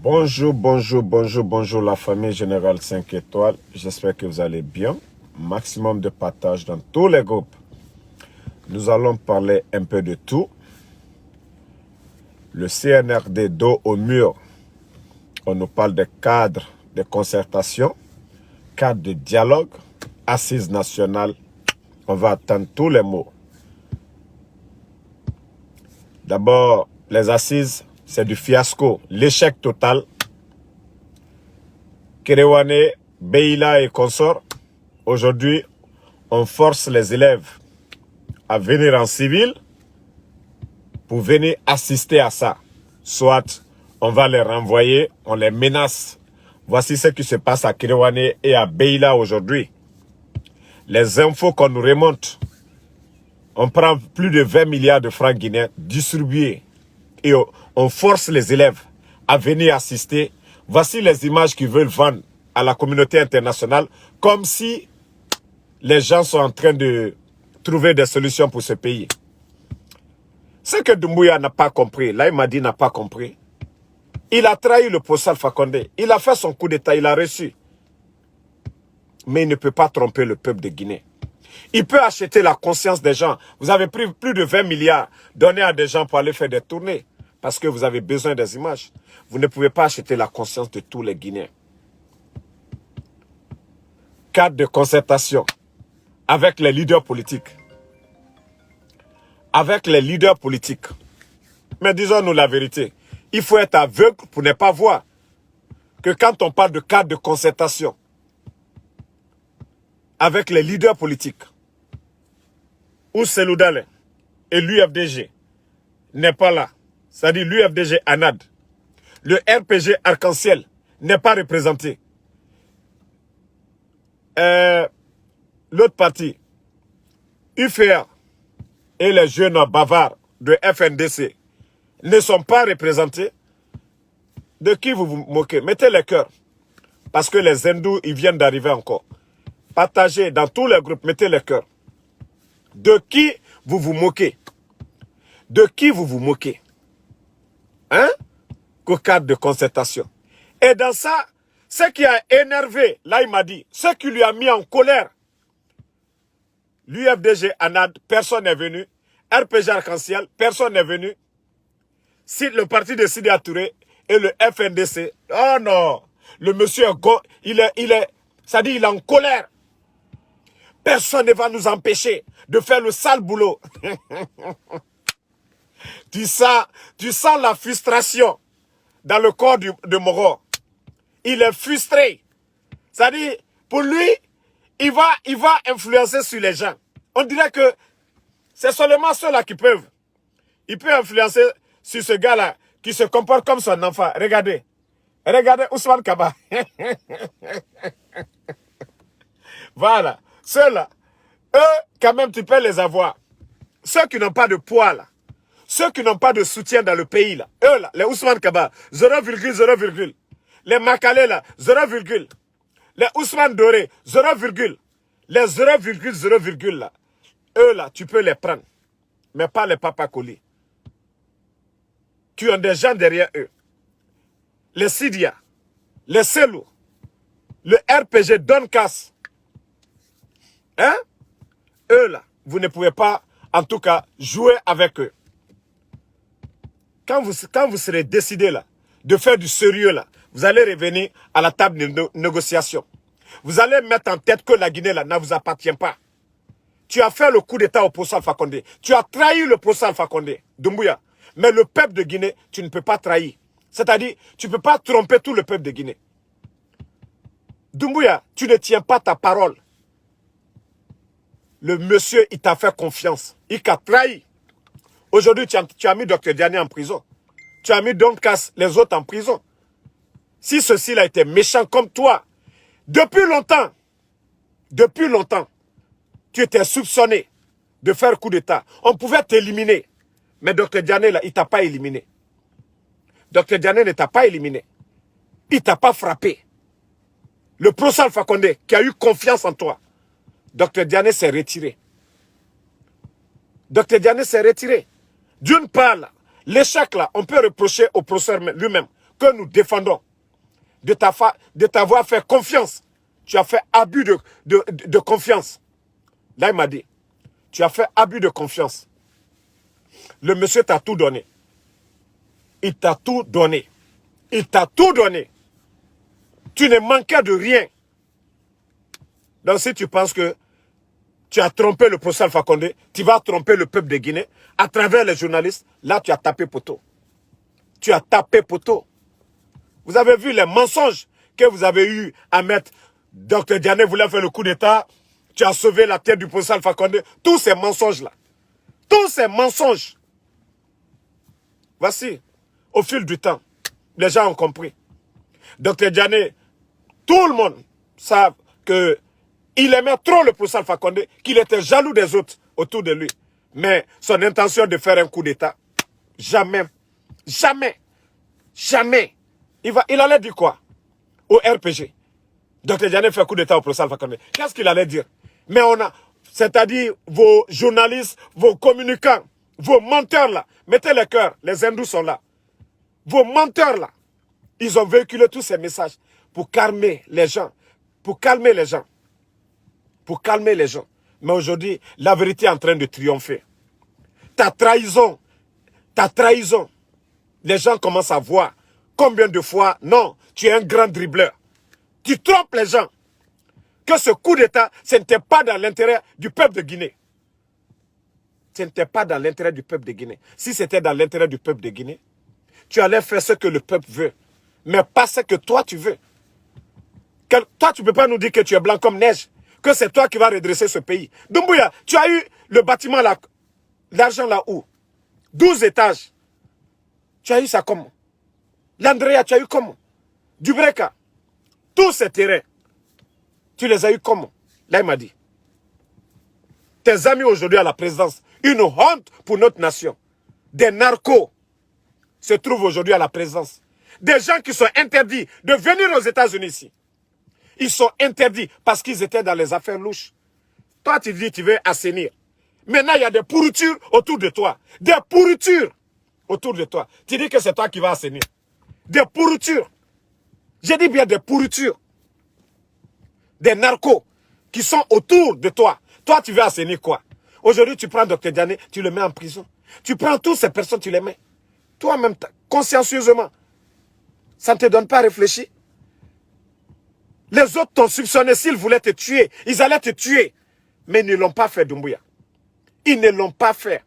Bonjour, bonjour, bonjour, bonjour la famille Générale 5 étoiles. J'espère que vous allez bien. Maximum de partage dans tous les groupes. Nous allons parler un peu de tout. Le CNRD dos au mur. On nous parle de cadres de concertation, cadres de dialogue, assises nationales. On va attendre tous les mots. D'abord, les assises, c'est du fiasco, l'échec total. Kerewane, Beila et consorts, aujourd'hui, on force les élèves à venir en civil pour venir assister à ça. Soit on va les renvoyer, on les menace. Voici ce qui se passe à Kerewane et à Beila aujourd'hui. Les infos qu'on nous remonte, on prend plus de 20 milliards de francs guinéens distribués et on force les élèves à venir assister. Voici les images qu'ils veulent vendre à la communauté internationale comme si les gens sont en train de trouver des solutions pour ce pays. Ce que Doumbouya n'a pas compris, là il m'a dit n'a pas compris. Il a trahi le poste Alpha Condé. Il a fait son coup d'état, il a reçu. Mais il ne peut pas tromper le peuple de Guinée. Il peut acheter la conscience des gens. Vous avez pris plus de 20 milliards donnés à des gens pour aller faire des tournées. Parce que vous avez besoin des images. Vous ne pouvez pas acheter la conscience de tous les Guinéens. Cadre de concertation avec les leaders politiques. Avec les leaders politiques. Mais disons-nous la vérité. Il faut être aveugle pour ne pas voir que quand on parle de cadre de concertation avec les leaders politiques, où Seloudale et l'UFDG n'est pas là, c'est-à-dire l'UFDG ANAD, le RPG Arc-en-Ciel n'est pas représenté. L'autre partie, UFR et les jeunes bavards de FNDC ne sont pas représentés. De qui vous vous moquez? Mettez les cœurs. Parce que les hindous, ils viennent d'arriver encore. Partagez dans tous les groupes, mettez les cœurs. De qui vous vous moquez? De qui vous vous moquez? Hein? Qu'au cadre de concertation. Et dans ça, ce qui a énervé, là il m'a dit, ce qui lui a mis en colère, l'UFDG ANAD, personne n'est venu. RPG Arc-en-Ciel, personne n'est venu. Si le parti de Sidi Touré et le FNDC, oh non, le monsieur, il est en colère. Personne ne va nous empêcher de faire le sale boulot. Tu sens la frustration dans le corps de Moro. Il est frustré. C'est-à-dire, pour lui, il va influencer sur les gens. On dirait que c'est seulement ceux-là qui peuvent. Il peut influencer sur ce gars-là qui se comporte comme son enfant. Regardez. Regardez Ousmane Kaba. Voilà. Ceux-là, eux, quand même, tu peux les avoir. Ceux qui n'ont pas de poids, là. Ceux qui n'ont pas de soutien dans le pays, là. Eux, là, les Ousmane Kaba, 0,0. Les Makale, là, 0, les Ousmane Doré, 0, les 0,0, là. Eux, là, tu peux les prendre. Mais pas les Papakoli. Tu as des gens derrière eux. Les Sidia, les Selou, le RPG Donkas. Hein? Eux, là, vous ne pouvez pas, en tout cas, jouer avec eux. Quand vous serez décidé, là, de faire du sérieux, là, vous allez revenir à la table de négociation. Vous allez mettre en tête que la Guinée, là, ne vous appartient pas. Tu as fait le coup d'état au procès Alpha Condé. Tu as trahi le procès Alpha Condé, Doumbouya. Mais le peuple de Guinée, tu ne peux pas trahir. C'est-à-dire, tu ne peux pas tromper tout le peuple de Guinée. Doumbouya, tu ne tiens pas ta parole. Le monsieur, il t'a fait confiance. Il t'a trahi. Aujourd'hui, tu as mis Dr Diané en prison. Tu as mis Donkas, les autres en prison. Si ceci-là était méchant comme toi, depuis longtemps, tu étais soupçonné de faire coup d'état. On pouvait t'éliminer. Mais Dr Diané, là, il ne t'a pas éliminé. Dr Diané ne t'a pas éliminé. Il ne t'a pas frappé. Le procès Alpha Condé, qui a eu confiance en toi, Dr Diané s'est retiré. Dr Diané s'est retiré. D'une part, l'échec là, on peut reprocher au procès lui-même. que nous défendons, de t'avoir fait confiance. Tu as fait abus de confiance. Là, il m'a dit, tu as fait abus de confiance. Le monsieur t'a tout donné. Il t'a tout donné. Il t'a tout donné. Tu ne manquais de rien. Donc si tu penses que tu as trompé le professeur Alpha Condé, tu vas tromper le peuple de Guinée à travers les journalistes, là tu as tapé poteau. Tu as tapé poteau. Vous avez vu les mensonges que vous avez eu à mettre. Dr Diané voulait faire le coup d'État. Tu as sauvé la tête du professeur Alpha Condé. Tous ces mensonges-là. Tous ces mensonges. Voici, au fil du temps, les gens ont compris. Dr Diané, tout le monde sait qu'il aimait trop le professeur Alpha Condé, qu'il était jaloux des autres autour de lui. Mais son intention de faire un coup d'État, jamais, jamais, jamais. Il allait dire quoi au RPG? Dr Diané fait coup d'État au professeur Alpha Condé. Qu'est-ce qu'il allait dire? Mais c'est-à-dire vos journalistes, vos communicants, vos menteurs là, mettez les cœurs, les hindous sont là. Vos menteurs là, ils ont véhiculé tous ces messages pour calmer les gens. Pour calmer les gens. Pour calmer les gens. Mais aujourd'hui, la vérité est en train de triompher. Ta trahison, les gens commencent à voir combien de fois, non, tu es un grand dribbleur. Tu trompes les gens. Que ce coup d'État, ce n'était pas dans l'intérêt du peuple de Guinée. Ce n'était pas dans l'intérêt du peuple de Guinée. Si c'était dans l'intérêt du peuple de Guinée, tu allais faire ce que le peuple veut. Mais pas ce que toi tu veux. Toi, tu ne peux pas nous dire que tu es blanc comme neige. Que c'est toi qui vas redresser ce pays. Doumbouya, tu as eu le bâtiment là, l'argent là où? 12 étages. Tu as eu ça comment? L'Andrea, tu as eu comment? Dubreka. Tous ces terrains. Tu les as eu comment? Là, il m'a dit. Tes amis aujourd'hui à la présidence, une honte pour notre nation. Des narcos se trouvent aujourd'hui à la présidence. Des gens qui sont interdits de venir aux États-Unis ici. Ils sont interdits parce qu'ils étaient dans les affaires louches. Toi, tu dis tu veux assainir. Maintenant, il y a des pourritures autour de toi. Des pourritures autour de toi. Tu dis que c'est toi qui vas assainir. Des pourritures. J'ai dit bien des pourritures. Des narcos qui sont autour de toi. Toi, tu veux assainir quoi? Aujourd'hui, tu prends Dr Diané, tu le mets en prison. Tu prends toutes ces personnes, tu les mets. Toi-même, consciencieusement. Ça ne te donne pas à réfléchir. Les autres t'ont soupçonné s'ils voulaient te tuer. Ils allaient te tuer. Mais ils ne l'ont pas fait, Doumbouya. Ils ne l'ont pas fait.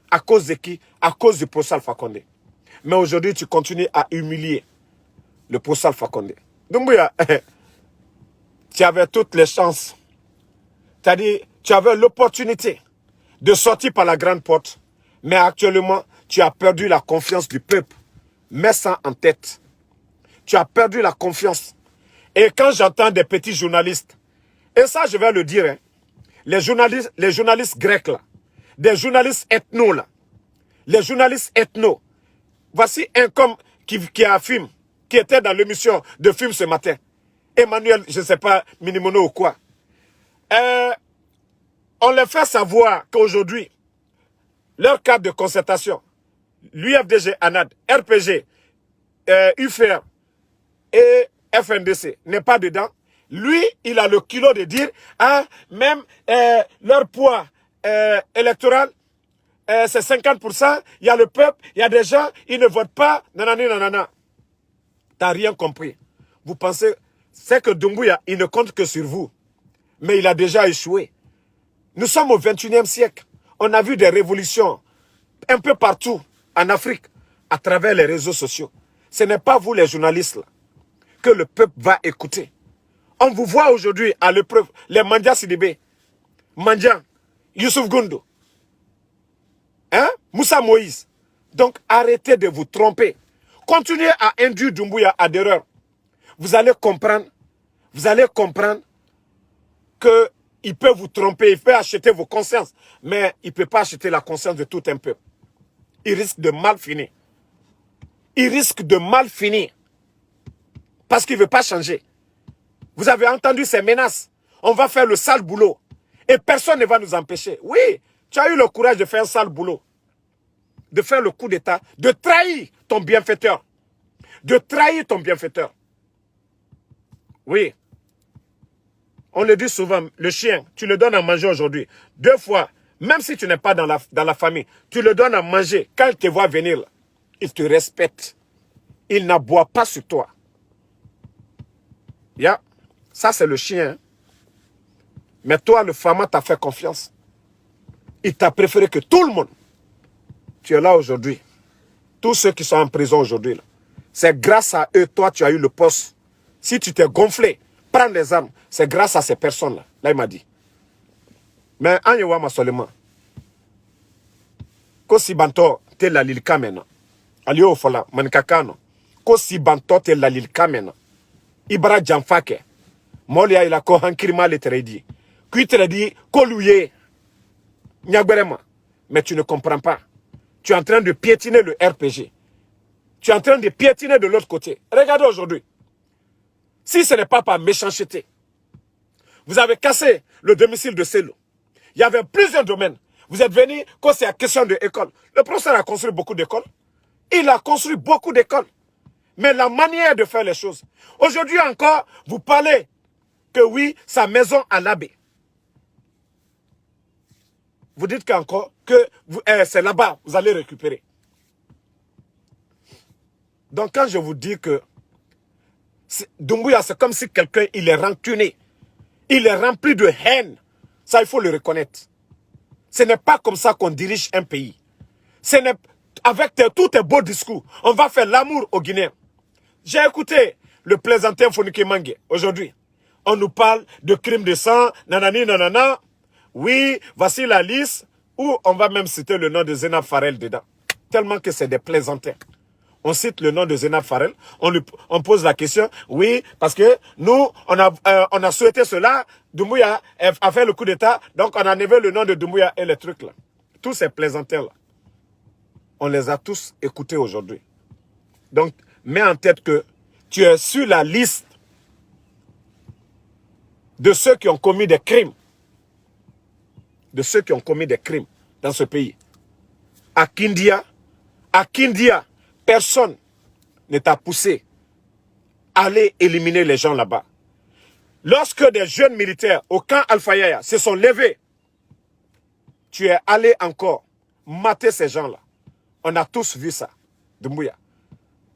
À cause de qui? À cause du professeur Alpha Condé. Mais aujourd'hui, tu continues à humilier le professeur Alpha Condé. Doumbouya, tu avais toutes les chances. C'est-à-dire, tu avais l'opportunité de sortir par la grande porte. Mais actuellement, tu as perdu la confiance du peuple. Mets ça en tête. Tu as perdu la confiance. Et quand j'entends des petits journalistes, et ça je vais le dire, hein, les journalistes grecs là, des journalistes ethno là, les journalistes ethno, voici un comme qui affirme, qui était dans l'émission de film ce matin, Emmanuel, je ne sais pas, Minimono ou quoi. On les fait savoir qu'aujourd'hui, leur cadre de concertation, l'UFDG, ANAD, RPG, UFR et FNDC n'est pas dedans. Lui, il a le kilo de dire, ah, même leur poids électoral, c'est 50%, il y a le peuple, il y a des gens, ils ne votent pas, nanani, nanana. T'as rien compris. Vous pensez, c'est que Doumbouya, il ne compte que sur vous. Mais il a déjà échoué. Nous sommes au 21e siècle. On a vu des révolutions un peu partout en Afrique, à travers les réseaux sociaux. Ce n'est pas vous les journalistes là, que le peuple va écouter. On vous voit aujourd'hui à l'épreuve, les Mandia Sidibé, Mandia, Youssouf Goundou, hein? Moussa Moïse. Donc arrêtez de vous tromper. Continuez à induire Doumbouya à d'erreur. Vous allez comprendre qu'il peut vous tromper, il peut acheter vos consciences, mais il ne peut pas acheter la conscience de tout un peuple. Il risque de mal finir. Il risque de mal finir. Parce qu'il ne veut pas changer. Vous avez entendu ces menaces. On va faire le sale boulot. Et personne ne va nous empêcher. Oui, tu as eu le courage de faire un sale boulot. De faire le coup d'État. De trahir ton bienfaiteur. de trahir ton bienfaiteur. Oui. On le dit souvent, le chien, tu le donnes à manger aujourd'hui. 2 fois, même si tu n'es pas dans la famille, tu le donnes à manger. Quand il te voit venir, là, il te respecte. Il n'aboie pas sur toi. Yeah. Ça, c'est le chien. Mais toi, le Fama t'a fait confiance. Il t'a préféré que tout le monde. Tu es là aujourd'hui. Tous ceux qui sont en prison aujourd'hui, c'est grâce à eux, toi, tu as eu le poste. Si tu t'es gonflé, prends les armes. C'est grâce à ces personnes-là. Là, il m'a dit. Mais, en yewama seulement. Ko si banto, te la lilka maintenant. Alio fola, manikakano. Ko si banto, te la lilka maintenant. Ibra jamfake. Molia ila ko hankirima le tredi. Kui tredi, ko louye. Nyagberema. Mais tu ne comprends pas. Tu es en train de piétiner le RPG. Tu es en train de piétiner de l'autre côté. Regardez aujourd'hui. Si ce n'est pas par méchanceté, vous avez cassé le domicile de Celo. Il y avait plusieurs domaines. Vous êtes venu quand c'est la question de l'école. Le professeur a construit beaucoup d'écoles. Il a construit beaucoup d'écoles. Mais la manière de faire les choses. Aujourd'hui encore, vous parlez que oui, sa maison à l'abbé. Vous dites qu'encore que c'est là-bas, vous allez récupérer. Donc quand je vous dis que Doumbouya, c'est comme si quelqu'un, il est rancunier. Il est rempli de haine. Ça, il faut le reconnaître. Ce n'est pas comme ça qu'on dirige un pays. Ce n'est avec tous tes beaux discours. On va faire l'amour aux Guinéens. J'ai écouté le plaisantin Fonike Mangue aujourd'hui. On nous parle de crimes de sang, nanani, nanana. Oui, voici la liste où on va même citer le nom de Zénab Farel dedans. Tellement que c'est des plaisantins. On cite le nom de Zénab Farel, on pose la question, oui, parce que nous, on a souhaité cela, Doumbouya a fait le coup d'État, donc on a enlevé le nom de Doumbouya et les trucs là. Tous ces plaisantins là, on les a tous écoutés aujourd'hui. Donc, mets en tête que tu es sur la liste de ceux qui ont commis des crimes. De ceux qui ont commis des crimes dans ce pays. À Kindia, personne ne t'a poussé à aller éliminer les gens là-bas. Lorsque des jeunes militaires au camp Alpha Yaya se sont levés, tu es allé encore mater ces gens-là. On a tous vu ça, Doumbouya.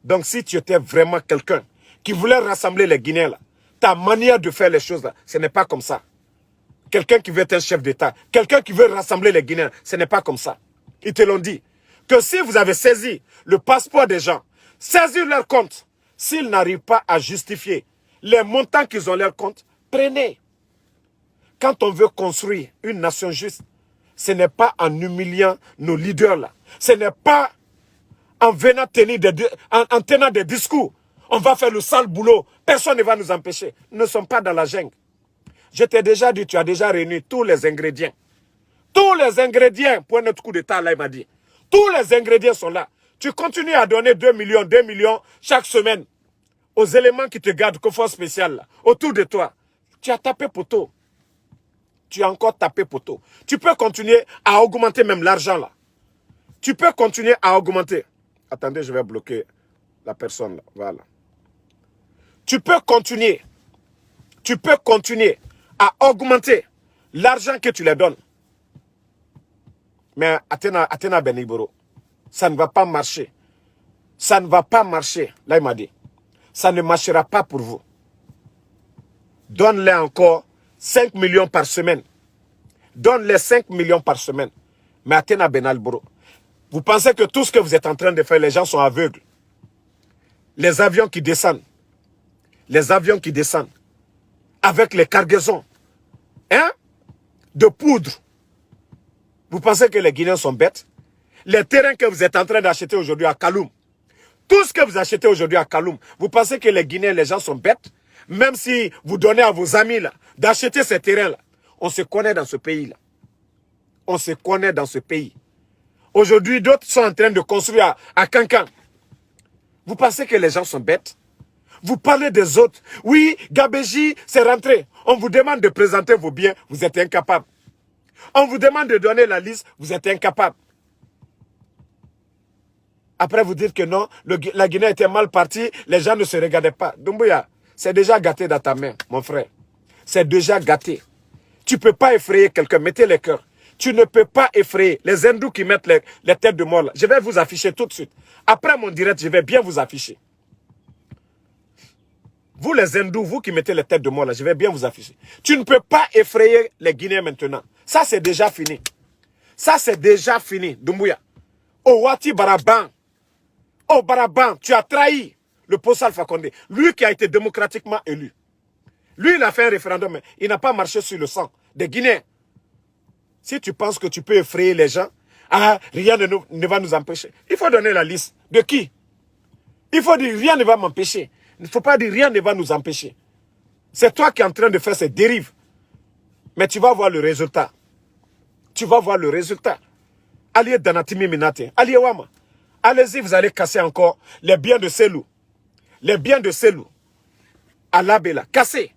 Donc si tu étais vraiment quelqu'un qui voulait rassembler les Guinéens là, ta manière de faire les choses là, ce n'est pas comme ça. Quelqu'un qui veut être un chef d'État, quelqu'un qui veut rassembler les Guinéens, ce n'est pas comme ça. Ils te l'ont dit. Que si vous avez saisi le passeport des gens, saisi leur compte, s'ils n'arrivent pas à justifier les montants qu'ils ont leur compte, prenez. Quand on veut construire une nation juste, ce n'est pas en humiliant nos leaders là. Ce n'est pas en venant en tenant des discours. On va faire le sale boulot. Personne ne va nous empêcher. Nous ne sommes pas dans la jungle. Je t'ai déjà dit, tu as déjà réuni tous les ingrédients. Tous les ingrédients pour notre coup d'État, là, il m'a dit. Tous les ingrédients sont là. Tu continues à donner 2 millions chaque semaine aux éléments qui te gardent confort spécial là, autour de toi. Tu as tapé poteau. Tu as encore tapé poteau. Tu peux continuer à augmenter même l'argent là. Tu peux continuer à augmenter. Attendez, je vais bloquer la personne là. Voilà. Tu peux continuer à augmenter l'argent que tu les donnes. Mais Athéna Beniboro, ça ne va pas marcher. Ça ne va pas marcher. Là, il m'a dit. Ça ne marchera pas pour vous. Donne-les encore 5 millions par semaine. Donne-les 5 millions par semaine. Mais Athéna Benalboro, vous pensez que tout ce que vous êtes en train de faire, les gens sont aveugles. Les avions qui descendent. Les avions qui descendent. Avec les cargaisons. Hein? De poudre. Vous pensez que les Guinéens sont bêtes? Les terrains que vous êtes en train d'acheter aujourd'hui à Kaloum, tout ce que vous achetez aujourd'hui à Kaloum, vous pensez que les Guinéens, les gens sont bêtes? Même si vous donnez à vos amis là d'acheter ces terrains-là, on se connaît dans ce pays-là. On se connaît dans ce pays. Aujourd'hui, d'autres sont en train de construire à Cancan. Vous pensez que les gens sont bêtes? Vous parlez des autres. Oui, Gabéji, c'est rentré. On vous demande de présenter vos biens, vous êtes incapable. On vous demande de donner la liste, vous êtes incapable. Après, vous dites que non, la Guinée était mal partie, les gens ne se regardaient pas. Doumbouya, c'est déjà gâté dans ta main, mon frère. C'est déjà gâté. Tu ne peux pas effrayer quelqu'un, mettez les cœurs. Tu ne peux pas effrayer les hindous qui mettent les têtes de mort là. Je vais vous afficher tout de suite. Après mon direct, je vais bien vous afficher. Vous les hindous, vous qui mettez les têtes de mort là, je vais bien vous afficher. Tu ne peux pas effrayer les Guinéens maintenant. Ça, c'est déjà fini. Ça, c'est déjà fini, Doumbouya. Oh, Wati Baraban. Oh, Baraban, tu as trahi le post Alpha Condé. Lui qui a été démocratiquement élu. Lui, il a fait un référendum, mais il n'a pas marché sur le sang des Guinéens. Si tu penses que tu peux effrayer les gens, rien ne va nous empêcher. Il faut donner la liste. De qui? Il faut dire rien ne va m'empêcher. Il ne faut pas dire rien ne va nous empêcher. C'est toi qui es en train de faire ces dérives. Mais tu vas voir le résultat. Tu vas voir le résultat. Allez Danatimi Minate. Allez Wama. Allez-y, vous allez casser encore les biens de Selou. Les biens de Selou. À Labela. Cassez.